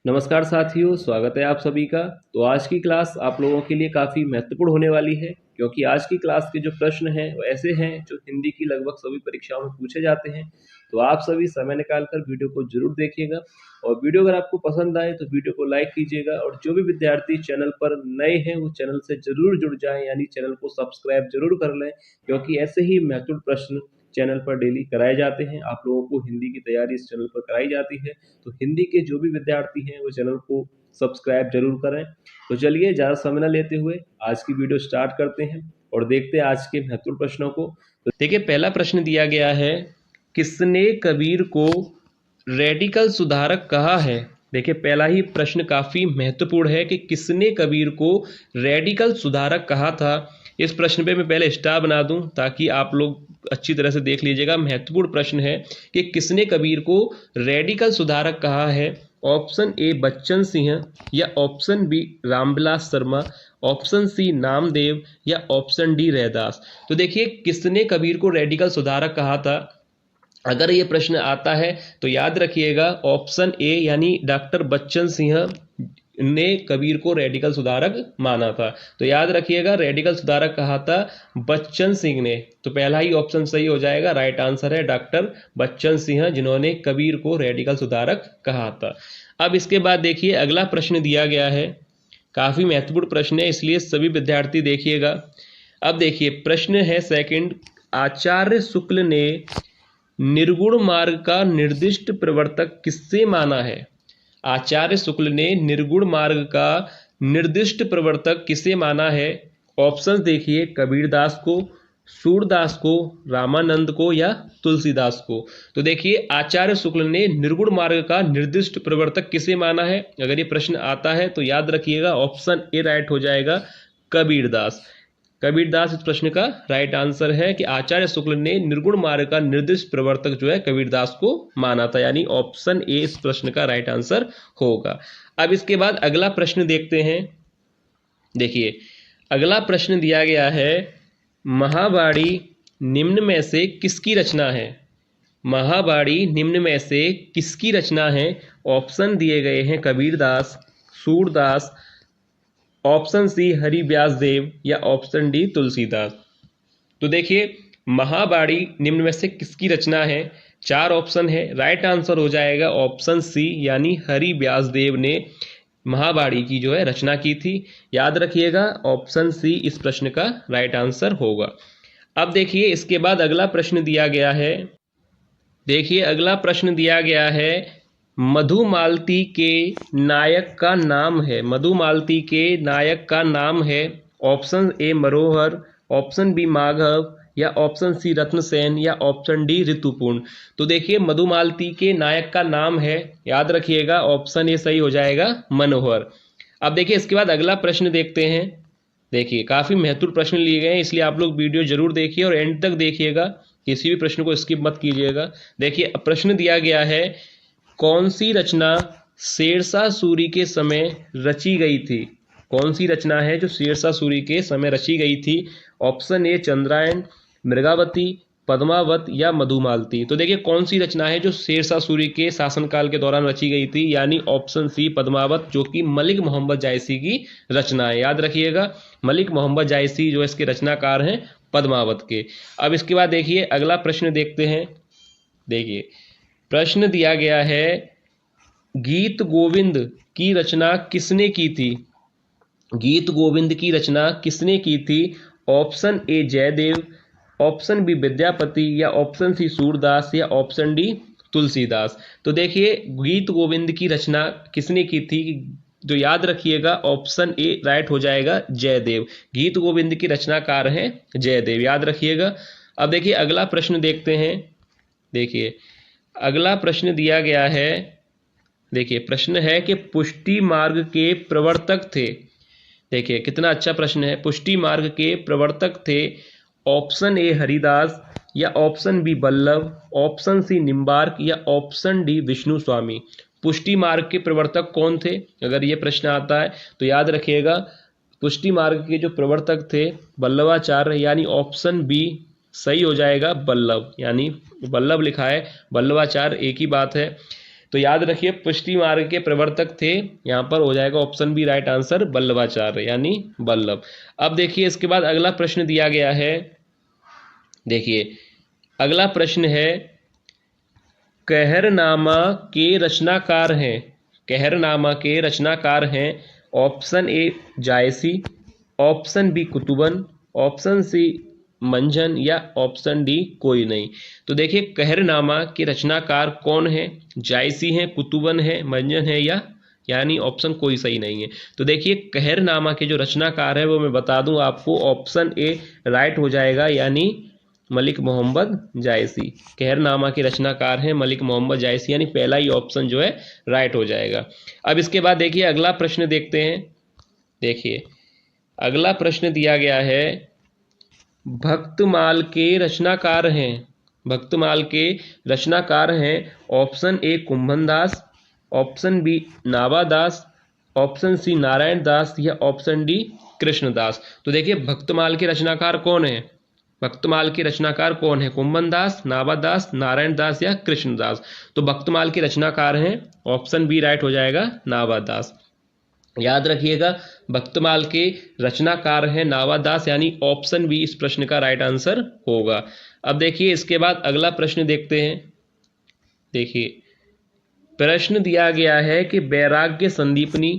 नमस्कार साथियों, स्वागत है आप सभी का। तो आज की क्लास आप लोगों के लिए काफ़ी महत्वपूर्ण होने वाली है, क्योंकि आज की क्लास के जो प्रश्न हैं वो ऐसे हैं जो हिंदी की लगभग सभी परीक्षाओं में पूछे जाते हैं। तो आप सभी समय निकालकर वीडियो को जरूर देखिएगा, और वीडियो अगर आपको पसंद आए तो वीडियो को लाइक कीजिएगा, और जो भी विद्यार्थी चैनल पर नए हैं वो चैनल से जरूर जुड़ जाएं, यानी चैनल को सब्सक्राइब जरूर कर लें, क्योंकि ऐसे ही महत्वपूर्ण प्रश्न चैनल पर डेली कराए जाते हैं। आप लोगों को हिंदी की तैयारी इस चैनल पर कराई जाती है, तो हिंदी के जो भी विद्यार्थी हैं वो चैनल को सब्सक्राइब जरूर करें। तो चलिए ज़्यादा समय न लेते हुए आज की वीडियो स्टार्ट करते हैं और देखते हैं आज के महत्वपूर्ण प्रश्नों को। तो देखिए, पहला प्रश्न दिया गया है, किसने कबीर को रेडिकल सुधारक कहा है। देखिए, पहला ही प्रश्न काफ़ी महत्वपूर्ण है कि किसने कबीर को रेडिकल सुधारक कहा था। इस प्रश्न पे मैं पहले स्टार बना दूं ताकि आप लोग अच्छी तरह से देख लीजिएगा। महत्वपूर्ण प्रश्न है कि किसने कबीर को रेडिकल सुधारक कहा है। ऑप्शन ए बच्चन सिंह, या option B Ramvilas Sharma, option C Namdev, या ऑप्शन डी रैदास। तो देखिए, किसने कबीर को रेडिकल सुधारक कहा था, अगर ये प्रश्न आता है तो याद रखिएगा ऑप्शन ए यानी डॉक्टर बच्चन सिंह ने कबीर को रेडिकल सुधारक माना था। तो याद रखिएगा, रेडिकल सुधारक कहा था बच्चन सिंह ने। तो पहला ही ऑप्शन सही हो जाएगा। राइट आंसर है डॉक्टर बच्चन सिंह, जिन्होंने कबीर को रेडिकल सुधारक कहा था। अब इसके बाद देखिए, अगला प्रश्न दिया गया है, काफी महत्वपूर्ण प्रश्न है, इसलिए सभी विद्यार्थी देखिएगा। अब देखिए, प्रश्न है सेकंड, आचार्य शुक्ल ने निर्गुण मार्ग का निर्दिष्ट प्रवर्तक किससे माना है। आचार्य शुक्ल ने निर्गुण मार्ग का निर्दिष्ट प्रवर्तक किसे माना है। ऑप्शंस देखिए, कबीरदास को, सूरदास को, रामानंद को, या तुलसीदास को। तो देखिए, आचार्य शुक्ल ने निर्गुण मार्ग का निर्दिष्ट प्रवर्तक किसे माना है। अगर ये प्रश्न आता है तो याद रखिएगा ऑप्शन ए राइट हो जाएगा, कबीरदास। कबीरदास इस प्रश्न का राइट आंसर है कि आचार्य शुक्ल ने निर्गुण मार्ग का निर्दिष्ट प्रवर्तक जो है कबीरदास को माना था, यानी ऑप्शन ए इस प्रश्न का राइट आंसर होगा। अब इसके बाद अगला प्रश्न देखते हैं। देखिए, अगला प्रश्न दिया गया है, महावाणी निम्न में से किसकी रचना है। महावाणी निम्न में से किसकी रचना है। ऑप्शन दिए गए हैं, कबीरदास, सूरदास, ऑप्शन सी हरि व्यास देव, या ऑप्शन डी तुलसीदास। तो देखिए, महावाणी निम्न में से किसकी रचना है। चार ऑप्शन है, राइट आंसर हो जाएगा ऑप्शन सी, यानी हरि व्यास देव ने महावाणी की जो है रचना की थी। याद रखिएगा ऑप्शन सी इस प्रश्न का राइट आंसर होगा। अब देखिए, इसके बाद अगला प्रश्न दिया गया है। देखिए, अगला प्रश्न दिया गया है, मधुमालती के नायक का नाम है। मधुमालती के नायक का नाम है। Option A Manohar, option B Madhav, या ऑप्शन सी रत्नसेन, या ऑप्शन डी ऋतुपूर्ण। तो देखिए, मधुमालती के नायक का नाम है, याद रखिएगा ऑप्शन ए सही हो जाएगा, मनोहर। अब देखिए, इसके बाद अगला प्रश्न देखते हैं। देखिए, काफी महत्वपूर्ण प्रश्न लिए गए हैं, इसलिए आप लोग वीडियो जरूर देखिए और एंड तक देखिएगा, किसी भी प्रश्न को स्किप मत कीजिएगा। देखिए, प्रश्न दिया गया है, कौन सी रचना शेरशाह सूरी के समय रची गई थी। कौन सी रचना है जो शेरशाह सूरी के समय रची गई थी। ऑप्शन ए चंद्रायन, मृगावती, पद्मावत, या मधुमालती। तो देखिए, कौन सी रचना है जो शेरशाह सूरी के शासनकाल के दौरान रची गई थी, यानी ऑप्शन सी पद्मावत, जो कि मलिक मोहम्मद जायसी की रचना है। याद रखिएगा, मलिक मोहम्मद जायसी जो इसके रचनाकार हैं पद्मावत के। अब इसके बाद देखिए, अगला प्रश्न देखते हैं। देखिए, प्रश्न दिया गया है, गीत गोविंद की रचना किसने की थी। गीत गोविंद की रचना किसने की थी। Option A Jaydev, option B Vidyapati, या ऑप्शन सी सूरदास, या ऑप्शन डी तुलसीदास। तो देखिए, गीत गोविंद की रचना किसने की थी, जो याद रखिएगा ऑप्शन ए राइट हो जाएगा, जयदेव। गीत गोविंद की रचनाकार हैं जयदेव, याद रखिएगा। अब देखिए, अगला प्रश्न देखते हैं। देखिए, अगला प्रश्न दिया गया है। देखिए, प्रश्न है कि पुष्टि मार्ग के प्रवर्तक थे। देखिए, कितना अच्छा प्रश्न है। पुष्टि मार्ग के प्रवर्तक थे। ऑप्शन ए हरिदास, या option B Ballabh, option C Nimbark, या ऑप्शन डी विष्णु स्वामी। पुष्टि मार्ग के प्रवर्तक कौन थे, अगर ये प्रश्न आता है तो याद रखिएगा पुष्टि मार्ग के जो प्रवर्तक थे वल्लभाचार्य, यानी ऑप्शन बी सही हो जाएगा, बल्लभ, यानी बल्लभ लिखा है, वल्लभाचार्य एक ही बात है। तो याद रखिए पुष्टि मार्ग के प्रवर्तक थे, यहाँ पर हो जाएगा option B right answer Vallabhacharya यानी वल्लभ। अब देखिए इसके बाद अगला प्रश्न दिया गया है, देखिए अगला प्रश्न है कहरनामा के रचनाकार हैं, कहरनामा के रचनाकार हैं option A Jayasi, option B Qutban, option C Manjhan या ऑप्शन डी कोई नहीं। तो देखिए कहरनामा के रचनाकार कौन है, जायसी हैं, कुतुबन है, मंझन है या यानी ऑप्शन कोई सही नहीं है। तो देखिए कहरनामा के जो रचनाकार है वो मैं बता दूं आपको, ऑप्शन ए राइट हो जाएगा यानी मलिक मोहम्मद जायसी। कहरनामा के रचनाकार हैं मलिक मोहम्मद जायसी यानी पहला ही ऑप्शन जो है राइट हो जाएगा। अब इसके बाद देखिए अगला प्रश्न देखते हैं, देखिए अगला प्रश्न दिया गया है भक्तमाल के रचनाकार हैं, भक्तमाल के रचनाकार हैं option A Kumbhan Das, option B Navadas, option C Narayan Das या ऑप्शन डी कृष्णदास। तो देखिए भक्तमाल के रचनाकार कौन है, भक्तमाल के रचनाकार कौन है, कुंभन दास, नावादास, नारायण दास या कृष्णदास। तो भक्तमाल के रचनाकार हैं ऑप्शन बी राइट हो जाएगा नावादास। याद रखिएगा भक्तमाल के रचनाकार हैं नावादास यानी ऑप्शन बी इस प्रश्न का राइट आंसर होगा। अब देखिए इसके बाद अगला प्रश्न देखते हैं, देखिए प्रश्न दिया गया है कि वैराग्य संदीपनी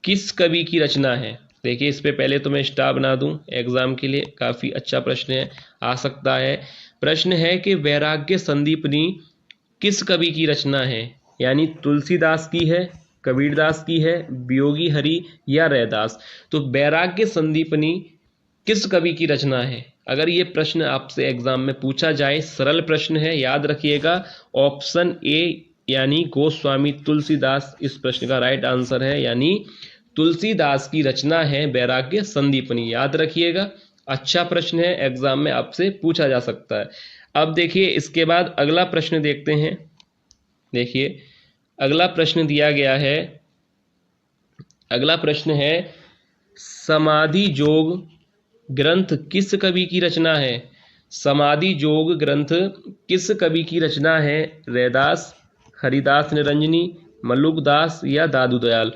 किस कवि की रचना है। देखिए इस पे पहले तो मैं स्टार बना दूं, एग्जाम के लिए काफ़ी अच्छा प्रश्न है, आ सकता है। प्रश्न है कि वैराग्य संदीपनी किस कवि की रचना है, यानी तुलसीदास की है, कबीरदास की है, वियोगी हरि या रैदास। तो वैराग्य संदीपनी किस कवि की रचना है, अगर ये प्रश्न आपसे एग्जाम में पूछा जाए, सरल प्रश्न है, याद रखिएगा ऑप्शन ए यानी गोस्वामी तुलसीदास इस प्रश्न का राइट आंसर है, यानी तुलसीदास की रचना है वैराग्य संदीपनी। याद रखिएगा अच्छा प्रश्न है, एग्जाम में आपसे पूछा जा सकता है। अब देखिए इसके बाद अगला प्रश्न देखते हैं, देखिए अगला प्रश्न दिया गया है, अगला प्रश्न है समाधि जोग ग्रंथ किस कवि की रचना है, समाधि जोग ग्रंथ किस कवि की रचना है, रैदास, हरिदास निरंजनी, मल्लुकदास या दादू दयाल।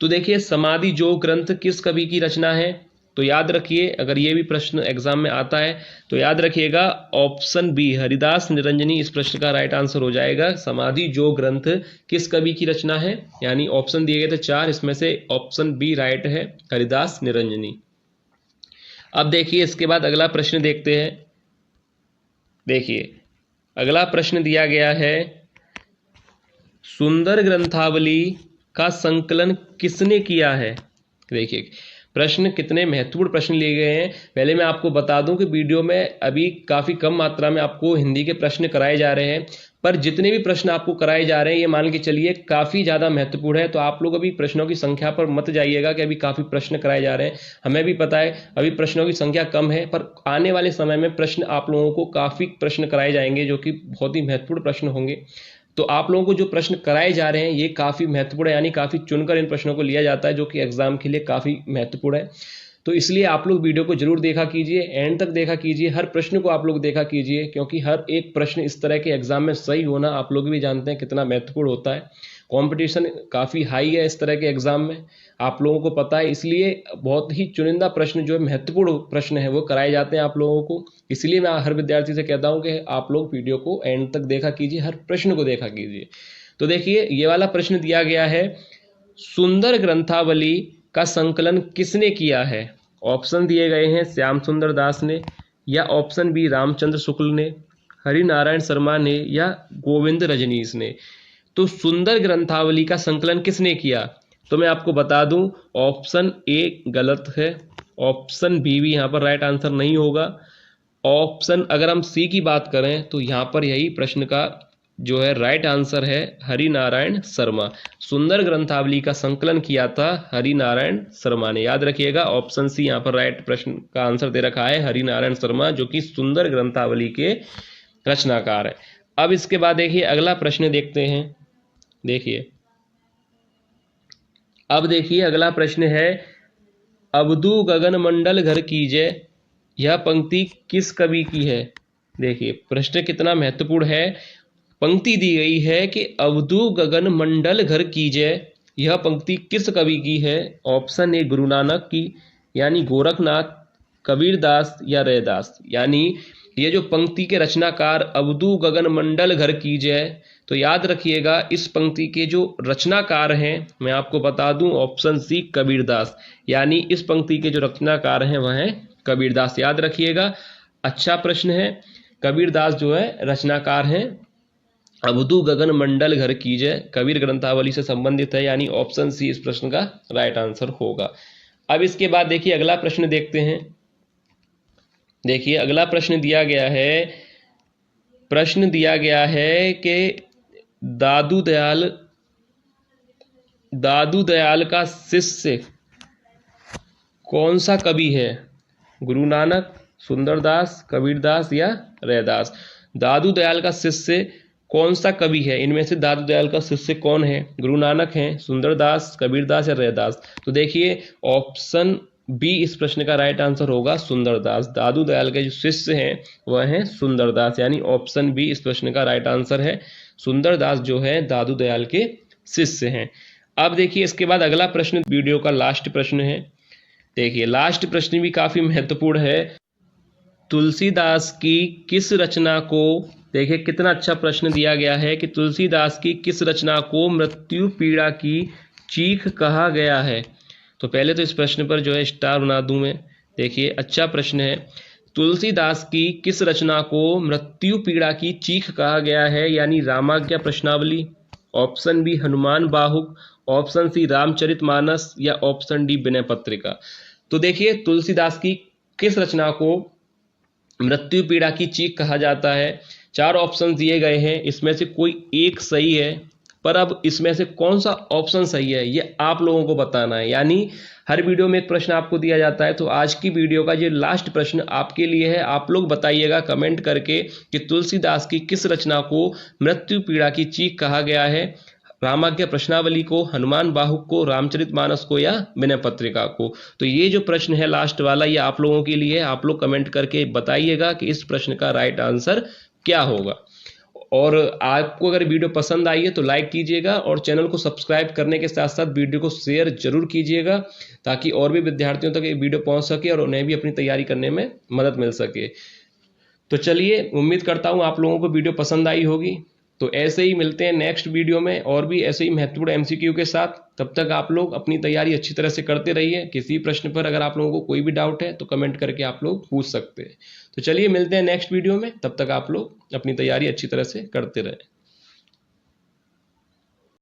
तो देखिए समाधि जोग ग्रंथ किस कवि की रचना है, तो याद रखिए अगर ये भी प्रश्न एग्जाम में आता है तो याद रखिएगा ऑप्शन बी हरिदास निरंजनी इस प्रश्न का राइट आंसर हो जाएगा। समाधि जोग ग्रंथ किस कवि की रचना है, यानी ऑप्शन दिए गए थे 4, इसमें से ऑप्शन बी राइट है हरिदास निरंजनी। अब देखिए इसके बाद अगला प्रश्न देखते हैं, देखिए अगला प्रश्न दिया गया है सुंदर ग्रंथावली का संकलन किसने किया है। देखिए प्रश्न कितने महत्वपूर्ण प्रश्न लिए गए हैं। पहले मैं आपको बता दूं कि वीडियो में अभी काफ़ी कम मात्रा में आपको हिंदी के प्रश्न कराए जा रहे हैं, पर जितने भी प्रश्न आपको कराए जा रहे हैं ये मान के चलिए काफ़ी ज़्यादा महत्वपूर्ण है। तो आप लोग अभी प्रश्नों की संख्या पर मत जाइएगा कि अभी काफ़ी प्रश्न कराए जा रहे हैं, हमें भी पता है अभी प्रश्नों की संख्या कम है, पर आने वाले समय में प्रश्न आप लोगों को काफ़ी प्रश्न कराए जाएंगे जो कि बहुत ही महत्वपूर्ण प्रश्न होंगे। तो आप लोगों को जो प्रश्न कराए जा रहे हैं ये काफ़ी महत्वपूर्ण है, यानी काफ़ी चुनकर इन प्रश्नों को लिया जाता है जो कि एग्जाम के लिए काफ़ी महत्वपूर्ण है। तो इसलिए आप लोग वीडियो को जरूर देखा कीजिए, एंड तक देखा कीजिए, हर प्रश्न को आप लोग देखा कीजिए, क्योंकि हर एक प्रश्न इस तरह के एग्जाम में सही होना आप लोग भी जानते हैं कितना महत्वपूर्ण होता है। कंपटीशन काफ़ी हाई है इस तरह के एग्जाम में, आप लोगों को पता है, इसलिए बहुत ही चुनिंदा प्रश्न जो है महत्वपूर्ण प्रश्न है वो कराए जाते हैं आप लोगों को। इसलिए मैं हर विद्यार्थी से कहता हूं कि आप लोग वीडियो को एंड तक देखा कीजिए, हर प्रश्न को देखा कीजिए। तो देखिए ये वाला प्रश्न दिया गया है सुंदर ग्रंथावली का संकलन किसने किया है। ऑप्शन दिए गए हैं श्याम सुंदर दास ने, या ऑप्शन बी रामचंद्र शुक्ल ने, हरिनारायण शर्मा ने या गोविंद रजनीश ने। तो सुंदर ग्रंथावली का संकलन किसने किया, तो मैं आपको बता दूं ऑप्शन ए गलत है, ऑप्शन बी भी यहाँ पर राइट आंसर नहीं होगा। ऑप्शन अगर हम सी की बात करें तो यहाँ पर यही प्रश्न का जो है राइट आंसर है हरिनारायण शर्मा। सुंदर ग्रंथावली का संकलन किया था हरिनारायण शर्मा ने। याद रखिएगा ऑप्शन सी यहाँ पर राइट प्रश्न का आंसर दे रखा है हरिनारायण शर्मा, जो कि सुंदर ग्रंथावली के रचनाकार है। अब इसके बाद देखिए अगला प्रश्न देखते हैं, देखिए अब देखिए अगला प्रश्न है अवधू गगन मंडल घर कीजय, यह पंक्ति किस कवि की है। देखिए प्रश्न कितना महत्वपूर्ण है, पंक्ति दी गई है कि अवधू गगन मंडल घर कीजय, यह पंक्ति किस कवि की है? ऑप्शन ए गुरु नानक की, यानी गोरखनाथ, कबीरदास या रैदास। यानी ये जो पंक्ति के रचनाकार अवधू गगन मंडल घर कीजय, तो याद रखिएगा इस पंक्ति के जो रचनाकार हैं मैं आपको बता दूं, ऑप्शन सी कबीरदास। यानी इस पंक्ति के जो रचनाकार हैं वह हैं कबीरदास, याद रखिएगा। अच्छा प्रश्न है, कबीरदास जो है रचनाकार हैं। अवधू गगन मंडल घर कीजय कबीर ग्रंथावली से संबंधित है, यानी ऑप्शन सी इस प्रश्न का राइट आंसर होगा। अब इसके बाद देखिए अगला प्रश्न देखते हैं। देखिए अगला प्रश्न दिया गया है कि दादू दयाल का शिष्य कौन सा कवि है? गुरु नानक, सुंदरदास, कबीरदास या रैदास। दादू दयाल का शिष्य कौन सा कवि है? इनमें से दादू दयाल का शिष्य कौन है? गुरु नानक हैं, सुंदरदास, कबीरदास या रैदास। तो देखिए ऑप्शन बी इस प्रश्न का राइट आंसर होगा, सुंदरदास। दादू दयाल के जो शिष्य हैं वह हैं सुंदरदास, यानी ऑप्शन बी इस प्रश्न का राइट आंसर है। सुंदरदास जो है दादू दयाल के शिष्य हैं। अब देखिए इसके बाद अगला प्रश्न वीडियो का लास्ट प्रश्न है। देखिए लास्ट प्रश्न भी काफी महत्वपूर्ण है। तुलसीदास की किस रचना को, देखिए कितना अच्छा प्रश्न दिया गया है कि तुलसीदास की किस रचना को मृत्यु पीड़ा की चीख कहा गया है? तो पहले तो इस प्रश्न पर जो है स्टार बना दूं मैं। देखिए अच्छा प्रश्न है, तुलसीदास की किस रचना को मृत्यु पीड़ा की चीख कहा गया है? यानी रामाज्ञा प्रश्नावली, option B Hanuman Bahuk, option C Ramcharitmanas या ऑप्शन डी विनय पत्रिका। तो देखिए तुलसीदास की किस रचना को मृत्यु पीड़ा की चीख कहा जाता है? चार ऑप्शन दिए गए हैं, इसमें से कोई एक सही है, पर अब इसमें से कौन सा ऑप्शन सही है ये आप लोगों को बताना है। यानी हर वीडियो में एक प्रश्न आपको दिया जाता है, तो आज की वीडियो का ये लास्ट प्रश्न आपके लिए है। आप लोग बताइएगा कमेंट करके कि तुलसीदास की किस रचना को मृत्यु पीड़ा की चीख कहा गया है? रामाज्ञा प्रश्नावली को, हनुमान बाहुक को, रामचरितमानस को या विनय पत्रिका को। तो ये जो प्रश्न है लास्ट वाला ये आप लोगों के लिए, आप लोग कमेंट करके बताइएगा कि इस प्रश्न का राइट आंसर क्या होगा। और आपको अगर वीडियो पसंद आई है तो लाइक कीजिएगा और चैनल को सब्सक्राइब करने के साथ साथ वीडियो को शेयर जरूर कीजिएगा, ताकि और भी विद्यार्थियों तक ये वीडियो पहुंच सके और उन्हें भी अपनी तैयारी करने में मदद मिल सके। तो चलिए, उम्मीद करता हूं आप लोगों को वीडियो पसंद आई होगी। तो ऐसे ही मिलते हैं नेक्स्ट वीडियो में और भी ऐसे ही महत्वपूर्ण एमसीक्यू के साथ। तब तक आप लोग अपनी तैयारी अच्छी तरह से करते रहिए। किसी प्रश्न पर अगर आप लोगों को कोई भी डाउट है तो कमेंट करके आप लोग पूछ सकते हैं। तो चलिए मिलते हैं नेक्स्ट वीडियो में, तब तक आप लोग अपनी तैयारी अच्छी तरह से करते रहें।